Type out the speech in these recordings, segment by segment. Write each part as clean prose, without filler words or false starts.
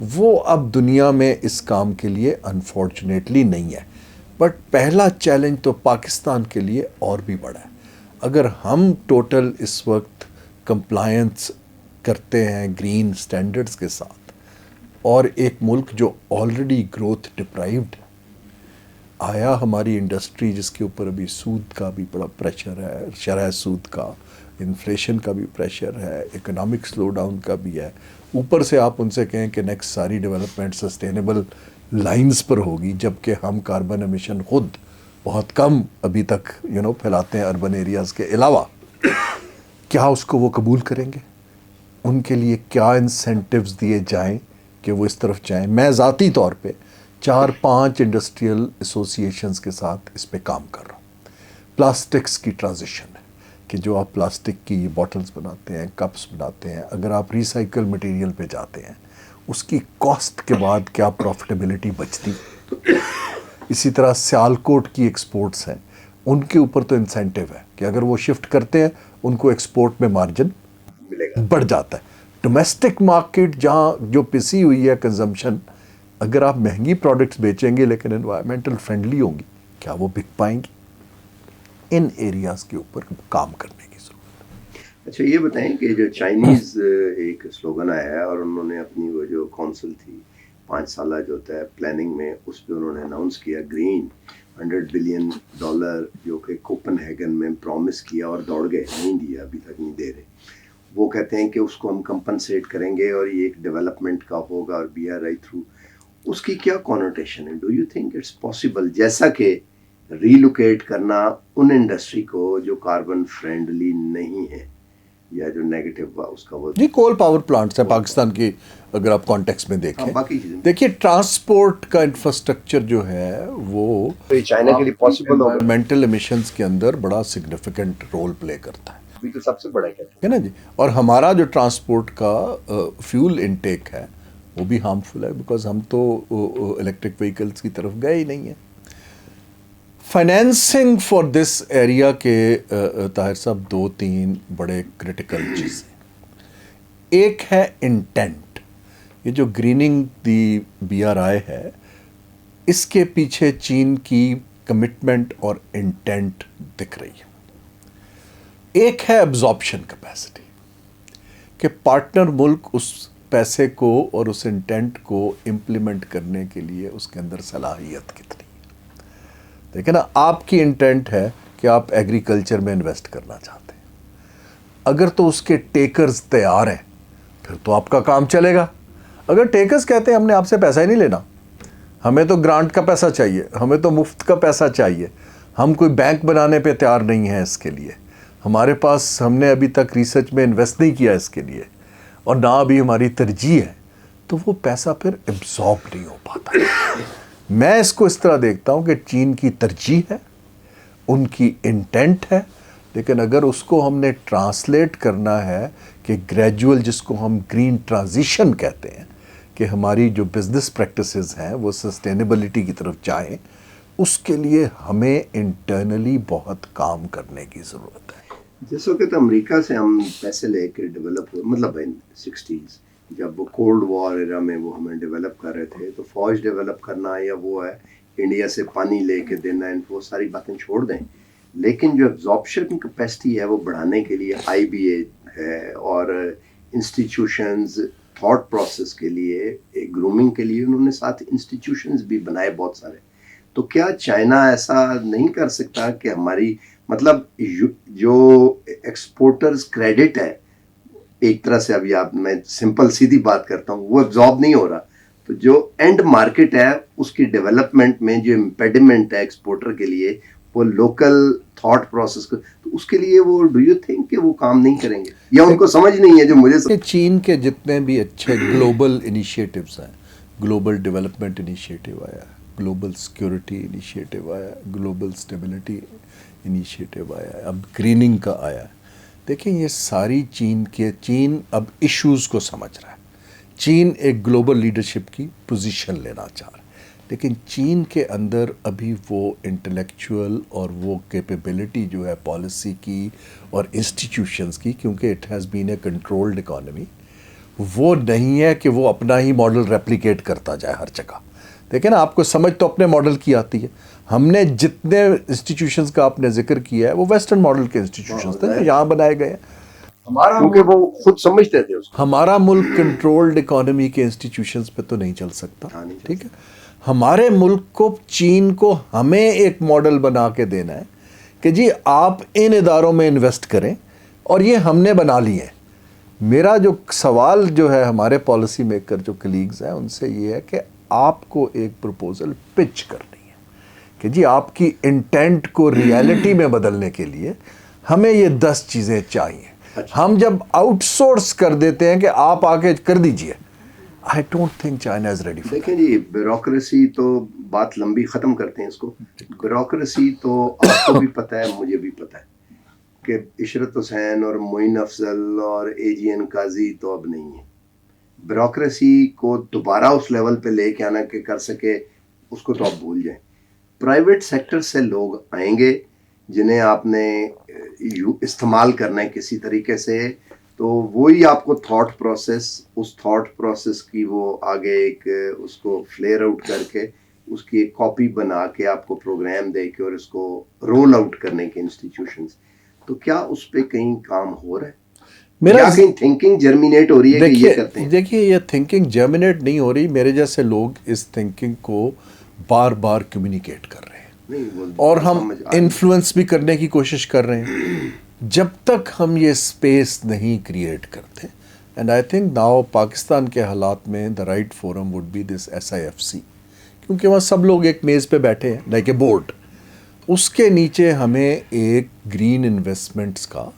وہ اب دنیا میں اس کام کے لیے انفارچونیٹلی نہیں ہے. بٹ پہلا چیلنج تو پاکستان کے لیے اور بھی بڑا ہے. اگر ہم ٹوٹل اس وقت کمپلائنس کرتے ہیں گرین سٹینڈرڈز کے ساتھ، اور ایک ملک جو آلریڈی گروتھ ڈپرائیوڈ ہے، آیا ہماری انڈسٹری جس کے اوپر ابھی سود کا بھی بڑا پریشر ہے، شرح سود کا، انفلیشن کا بھی پریشر ہے، اکنامک سلو ڈاؤن کا بھی ہے، اوپر سے آپ ان سے کہیں کہ نیکسٹ ساری ڈیولپمنٹ سسٹینیبل لائنز پر ہوگی، جبکہ ہم کاربن ایمیشن خود بہت کم ابھی تک پھیلاتے ہیں اربن ایریاز کے علاوہ. کیا اس کو وہ قبول کریں گے؟ ان کے لیے کیا انسینٹیوز دیے جائیں کہ وہ اس طرف جائیں؟ میں ذاتی طور پہ 4-5 انڈسٹریل ایسوسیشنز کے ساتھ اس پہ کام کر رہا ہوں. پلاسٹکس کی ٹرانزیشن ہے کہ جو آپ پلاسٹک کی بوٹلز بناتے ہیں، کپس بناتے ہیں، اگر آپ ریسائیکل مٹیریل پہ جاتے ہیں، اس کی کاسٹ کے بعد کیا پروفٹیبلٹی بچتی. اسی طرح سیالکوٹ کی ایکسپورٹس ہیں، ان کے اوپر تو انسینٹیو ہے کہ اگر وہ شفٹ کرتے ہیں ان کو ایکسپورٹ میں مارجن ملے گا. بڑھ جاتا ہے. ڈومیسٹک مارکیٹ جہاں جو پسی ہوئی ہے کنزمپشن، اگر آپ مہنگی پروڈکٹس بیچیں گے لیکن انوائرمنٹل فرینڈلی ہوں گی، کیا وہ بک پائیں گی؟ ان ایریاز کے اوپر کام کرنے کی ضرورت ہے. اچھا یہ بتائیں کہ جو چائنیز ایک سلوگن آیا ہے اور انہوں نے اپنی وہ جو کونسل تھی 5 سالہ جو ہوتا ہے پلاننگ میں، اس پہ انہوں نے اناؤنس کیا گرین $100 بلین جو کہ کوپن ہیگن میں پرومس کیا اور دوڑ گئے، نہیں دیا، ابھی تک نہیں دے رہے. وہ کہتے ہیں کہ اس کو ہم کمپنسیٹ کریں گے اور یہ ایک ڈیولپمنٹ کا ہوگا اور بی آر آئی تھرو. اس کی کیا کونوٹیشن ہے؟ Do you think it's possible, جیسا کہ ریلوکیٹ کرنا ان انڈسٹری کو جو کاربن فرینڈلی نہیں ہے یا جو نیگیٹو اس کا وہ جی کول پاور پلانٹس ہیں پاکستان کی، اگر آپ کانٹیکس میں دیکھیں. باقی چیزیں دیکھیے ٹرانسپورٹ کا انفراسٹرکچر جو ہے وہ چائنا کے لیے پاسبل ہوگا؟ انوائرمنٹل ایمیشنز کے اندر بڑا سگنیفیکنٹ رول پلے کرتا ہے. ابھی تو سب سے بڑا ہے نا جی. اور ہمارا جو ٹرانسپورٹ کا فیول انٹیک ہے وہ بھی ہارمفل ہے، بیکاز ہم تو الیکٹرک وہیکلس کی طرف گئے ہی نہیں ہیں. فائنینسنگ فار دس ایریا کے طاہر صاحب 2-3 بڑے کرٹیکل چیزیں. ایک ہے انٹینٹ. یہ جو گریننگ دی بی آر آئی ہے، اس کے پیچھے چین کی کمٹمنٹ اور انٹینٹ دکھ رہی ہے. ایک ہے ایبزارپشن کیپیسٹی، کہ پارٹنر ملک اس پیسے کو اور اس انٹینٹ کو امپلیمنٹ کرنے کے لیے اس کے اندر صلاحیت کتنی ہے. دیکھیں نا، آپ کی انٹینٹ ہے کہ آپ ایگریکلچر میں انویسٹ کرنا چاہتے ہیں، اگر تو اس کے ٹیکرز تیار ہیں پھر تو آپ کا کام چلے گا. اگر ٹیکرز کہتے ہیں ہم نے آپ سے پیسہ ہی نہیں لینا، ہمیں تو گرانٹ کا پیسہ چاہیے، ہمیں تو مفت کا پیسہ چاہیے، ہم کوئی بینک بنانے پہ تیار نہیں ہیں اس کے لیے، ہمارے پاس ہم نے ابھی تک ریسرچ میں انویسٹ نہیں کیا اس کے لیے، اور نہ ابھی ہماری ترجیح ہے، تو وہ پیسہ پھر ایبزارب نہیں ہو پاتا. میں اس کو اس طرح دیکھتا ہوں کہ چین کی ترجیح ہے، ان کی انٹینٹ ہے، لیکن اگر اس کو ہم نے ٹرانسلیٹ کرنا ہے کہ گریجول، جس کو ہم گرین ٹرانزیشن کہتے ہیں، کہ ہماری جو بزنس پریکٹسز ہیں وہ سسٹینیبلٹی کی طرف جائیں، اس کے لیے ہمیں انٹرنلی بہت کام کرنے کی ضرورت ہے. جس وقت امریکہ سے ہم پیسے لے کے ڈیولپ ہوئے، مطلب 60s جب وہ کولڈ وار ایرا میں وہ ہمیں ڈیولپ کر رہے تھے، تو فوج ڈیولپ کرنا یا وہ ہے انڈیا سے پانی لے کے دینا، وہ ساری باتیں چھوڑ دیں. لیکن جو ایبزارپشن کیپیسٹی ہے وہ بڑھانے کے لیے آئی بی اے ہے اور انسٹیٹیوشنز تھاٹ پروسیس کے لیے، ایک گرومنگ کے لیے انہوں نے ساتھ انسٹیٹیوشنز بھی بنائے بہت سارے. تو کیا چائنا ایسا نہیں کر سکتا کہ ہماری مطلب جو ایکسپورٹرز کریڈٹ ہے ایک طرح سے، ابھی آپ میں سمپل سیدھی بات کرتا ہوں، وہ ایبزارب نہیں ہو رہا، تو جو اینڈ مارکیٹ ہے اس کی ڈیولپمنٹ میں جو امپیڈیمنٹ ہے ایکسپورٹر کے لیے، وہ لوکل تھاٹ پروسیس کو، تو اس کے لیے وہ ڈو یو تھنک کہ وہ کام نہیں کریں گے یا ان کو سمجھ نہیں ہے؟ جو مجھے چین کے جتنے بھی اچھے گلوبل انیشیٹوز ہیں، گلوبل ڈیولپمنٹ انیشیٹو آیا، گلوبل سیکورٹی انیشیٹو آیا، گلوبل اسٹیبلٹی انیشیٹو آیا، اب گریننگ کا آیا. دیکھیں یہ ساری چین اب ایشوز کو سمجھ رہا ہے. چین ایک گلوبل لیڈرشپ کی پوزیشن لینا چاہ رہا ہے، لیکن چین کے اندر ابھی وہ انٹلیکچوئل اور وہ کیپیبلٹی جو ہے پالیسی کی اور انسٹیٹیوشنز کی، کیونکہ it has been a controlled economy, وہ نہیں ہے کہ وہ اپنا ہی ماڈل ریپلیکیٹ کرتا جائے ہر جگہ. دیکھیں نا, آپ کو سمجھ تو اپنے ماڈل کی آتی ہے. ہم نے جتنے انسٹیٹیوشنز کا آپ نے ذکر کیا ہے وہ ویسٹرن ماڈل کے انسٹیٹیوشنز تھے جو یہاں بنائے گئے ہیں. کیونکہ وہ خود سمجھتے تھے اس کو. ہمارا ملک کنٹرولڈ اکانومی کے انسٹیٹیوشنز پہ تو نہیں چل سکتا. ٹھیک ہے, ہمارے ملک کو, چین کو ہمیں ایک ماڈل بنا کے دینا ہے کہ جی آپ ان اداروں میں انویسٹ کریں, اور یہ ہم نے بنا لی ہیں. میرا جو سوال جو ہے ہمارے پالیسی میکر جو کلیگز ہیں ان سے یہ ہے کہ آپ کو ایک پروپوزل پچ کرنی ہے کہ جی آپ کی انٹینٹ کو ریالٹی میں بدلنے کے لیے ہمیں یہ 10 چیزیں چاہیے. ہم جب آؤٹ سورس کر دیتے ہیں کہ آپ آگے کر دیجئے, I don't think China is ready for that. دیکھیں جی, بیوروکریسی تو بات لمبی, ختم کرتے ہیں اس کو. بیوروکریسی تو آپ کو بھی پتہ ہے, مجھے بھی پتہ ہے کہ عشرت حسین اور معین افضل اور اے جی این قاضی تو اب نہیں ہے. بیوروکریسی کو دوبارہ اس لیول پہ لے کے آنا کہ کر سکے, اس کو تو آپ بھول جائیں. پرائیویٹ سیکٹر سے لوگ آئیں گے جنہیں آپ نے استعمال کرنا ہے کسی طریقے سے, تو وہی آپ کو تھاٹ پروسیس, اس تھاٹ پروسیس کی وہ آگے ایک اس کو فلیئر آؤٹ کر کے اس کی ایک کاپی بنا کے آپ کو پروگرام دے کے اور اس کو رول آؤٹ کرنے کے انسٹیٹیوشنز. تو کیا اس پہ کہیں کام ہو رہا ہے, یا کہیں تھنکنگ جرمینیٹ ہو رہی ہے کہ یہ کرتے ہیں؟ دیکھیے, یہ تھنکنگ جرمینیٹ نہیں ہو رہی. میرے جیسے لوگ اس تھنکنگ کو بار بار کمیونیکیٹ کر رہے ہیں اور ہم انفلوئنس بھی کرنے کی کوشش کر رہے ہیں. جب تک ہم یہ اسپیس نہیں کریٹ کرتے, and I think now Pakistan کے حالات میں the right forum would be this SIFC, کیونکہ وہاں سب لوگ ایک میز پہ بیٹھے ہیں لائک اے بورڈ. اس کے نیچے ہمیں ایک گرین انویسٹمنٹس کا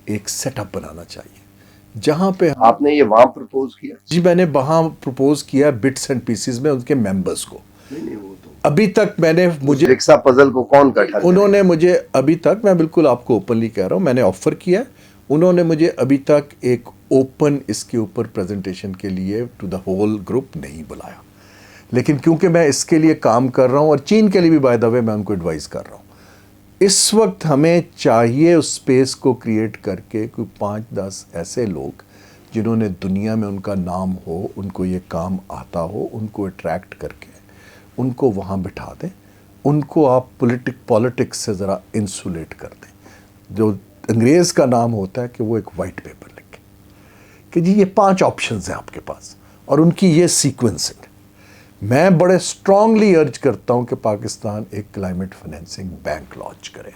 ایک سیٹ اپ بنانا چاہیے جہاں پہ آپ نے یہ وہاں پرپوز کیا؟ جی میں نے وہاں پرپوز کیا بٹس اینڈ پیسز میں ان کے ممبرس کو. ابھی تک میں نے مجھے رکسا پزل کو کون کٹھا, انہوں نے مجھے ابھی تک, میں بالکل آپ کو اوپنلی کہہ رہا ہوں, میں نے آفر کیا, انہوں نے مجھے ابھی تک ایک اوپن اس کے اوپر پریزنٹیشن کے لیے ٹو دا ہول گروپ نہیں بلایا. لیکن کیونکہ میں اس کے لیے کام کر رہا ہوں, اور چین کے لیے بھی بائی دا وے میں ان کو ایڈوائز کر رہا ہوں, اس وقت ہمیں چاہیے اس اسپیس کو کریٹ کر کے کوئی 5-10 ایسے لوگ جنہوں نے دنیا میں ان کا نام ہو, ان کو یہ کام آتا ہو, ان کو اٹریکٹ کر کے ان کو وہاں بٹھا دیں. ان کو آپ پولیٹکس سے ذرا انسولیٹ کر دیں. جو انگریز کا نام ہوتا ہے کہ وہ ایک وائٹ پیپر لکھے کہ جی یہ 5 آپشنز ہیں آپ کے پاس, اور ان کی یہ سیکوینسنگ. میں بڑے اسٹرانگلی ارج کرتا ہوں کہ پاکستان ایک کلائمیٹ فائنینسنگ بینک لانچ کرے,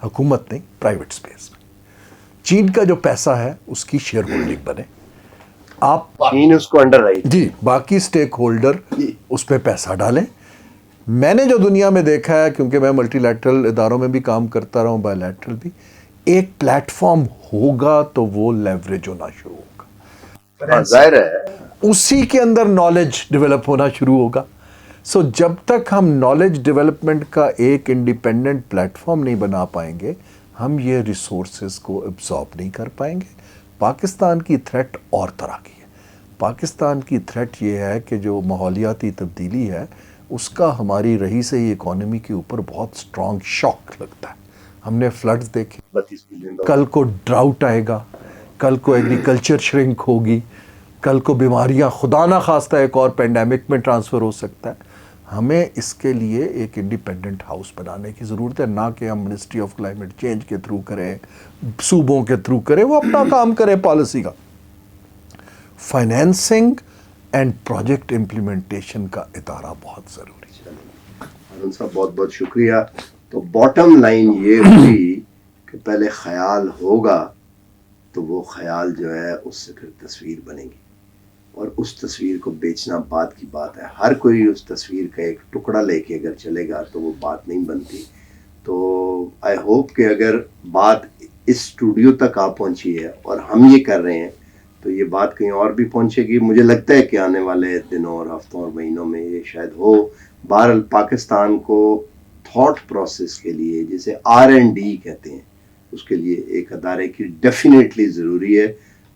حکومت نہیں, پرائیویٹ اسپیس میں. چین کا جو پیسہ ہے اس کی شیئر ہولڈنگ بنے, آپ چین اس کو انڈر رائٹ, جی باقی اسٹیک ہولڈر اس پہ پیسہ ڈالیں. میں نے جو دنیا میں دیکھا ہے, کیونکہ میں ملٹی لیٹرل اداروں میں بھی کام کرتا رہا ہوں, بائی لیٹرل بھی, ایک پلیٹ فارم ہوگا تو وہ لیوریج ہونا شروع ہوگا, ظاہر ہے اسی کے اندر نالج ڈیولپ ہونا شروع ہوگا. سو جب تک ہم نالج ڈیولپمنٹ کا ایک انڈیپینڈنٹ پلیٹ فارم نہیں بنا پائیں گے, ہم یہ ریسورسز کو ایبزارب نہیں کر پائیں گے. پاکستان کی تھریٹ اور طرح کی ہے. پاکستان کی تھریٹ یہ ہے کہ جو ماحولیاتی تبدیلی ہے اس کا ہماری رہی سہی اکانومی کے اوپر بہت اسٹرانگ شاک لگتا ہے. ہم نے فلڈز دیکھے, کل کو ڈراؤٹ آئے گا, کل کو ایگریکلچر شرنک ہوگی, کل کو بیماریاں خدا نہ خواستہ ایک اور پینڈیمک میں ٹرانسفر ہو سکتا ہے. ہمیں اس کے لیے ایک انڈیپینڈنٹ ہاؤس بنانے کی ضرورت ہے, نہ کہ ہم منسٹری آف کلائمیٹ چینج کے تھرو کریں, صوبوں کے تھرو کریں, وہ اپنا کام کریں پالیسی کا. فائنینسنگ اینڈ پروجیکٹ امپلیمنٹیشن کا ادارہ بہت ضروری ہے. ہارون صاحب بہت بہت شکریہ. تو باٹم لائن یہ ہوئی کہ پہلے خیال ہوگا تو وہ خیال جو ہے اس سے پھر تصویر بنے گی, اور اس تصویر کو بیچنا بات کی بات ہے. ہر کوئی اس تصویر کا ایک ٹکڑا لے کے اگر چلے گا تو وہ بات نہیں بنتی. تو آئی ہوپ کہ اگر بات اس اسٹوڈیو تک آ پہنچی ہے اور ہم یہ کر رہے ہیں تو یہ بات کہیں اور بھی پہنچے گی. مجھے لگتا ہے کہ آنے والے دنوں اور ہفتوں اور مہینوں میں یہ شاید ہو. بہرحال پاکستان کو تھاٹ پروسیس کے لیے, جسے R&D کہتے ہیں, اس کے لیے ایک ادارے کی ڈیفینیٹلی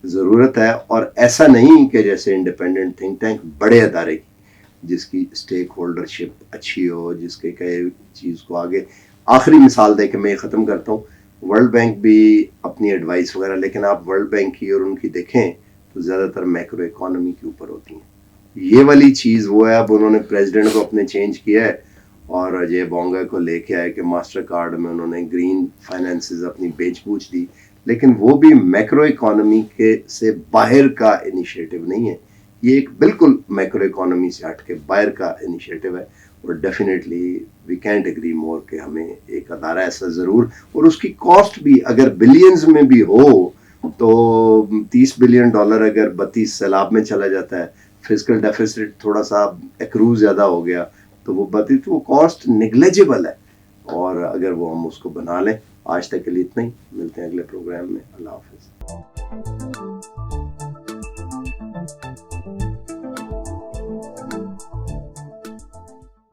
ضرورت ہے. اور ایسا نہیں کہ جیسے انڈیپینڈنٹ تھنک ٹینک, بڑے ادارے کی جس کی اسٹیک ہولڈرشپ اچھی ہو, جس کے کئی چیز کو آگے. آخری مثال دے کے میں ختم کرتا ہوں. ورلڈ بینک بھی اپنی ایڈوائس وغیرہ, لیکن آپ ورلڈ بینک کی اور ان کی دیکھیں تو زیادہ تر میکرو اکانومی کے اوپر ہوتی ہیں. یہ والی چیز وہ ہے. اب انہوں نے پریزیڈنٹ کو اپنے چینج کیا ہے اور اجے بونگا کو لے کے آئے کہ ماسٹر کارڈ میں انہوں نے گرین فائنینسز اپنی بیچ بوچ دی, لیکن وہ بھی میکرو اکانومی کے سے باہر کا انیشیٹو نہیں ہے. یہ ایک بالکل میکرو اکانومی سے ہٹ کے باہر کا انیشیٹو ہے, اور ڈیفینیٹلی وی کینٹ ایگری مور کہ ہمیں ایک ادارہ ایسا ضرور, اور اس کی کاسٹ بھی اگر بلینز میں بھی ہو تو $30 بلین اگر 32 سیلاب میں چلا جاتا ہے, فزیکل ڈیفیسٹ تھوڑا سا ایکرو زیادہ ہو گیا تو وہ وہ کاسٹ نیگلیجبل ہے, اور اگر وہ ہم اس کو بنا لیں. آج تک کے لیے اتنا ہی, ملتے ہیں اگلے پروگرام میں. اللہ حافظ.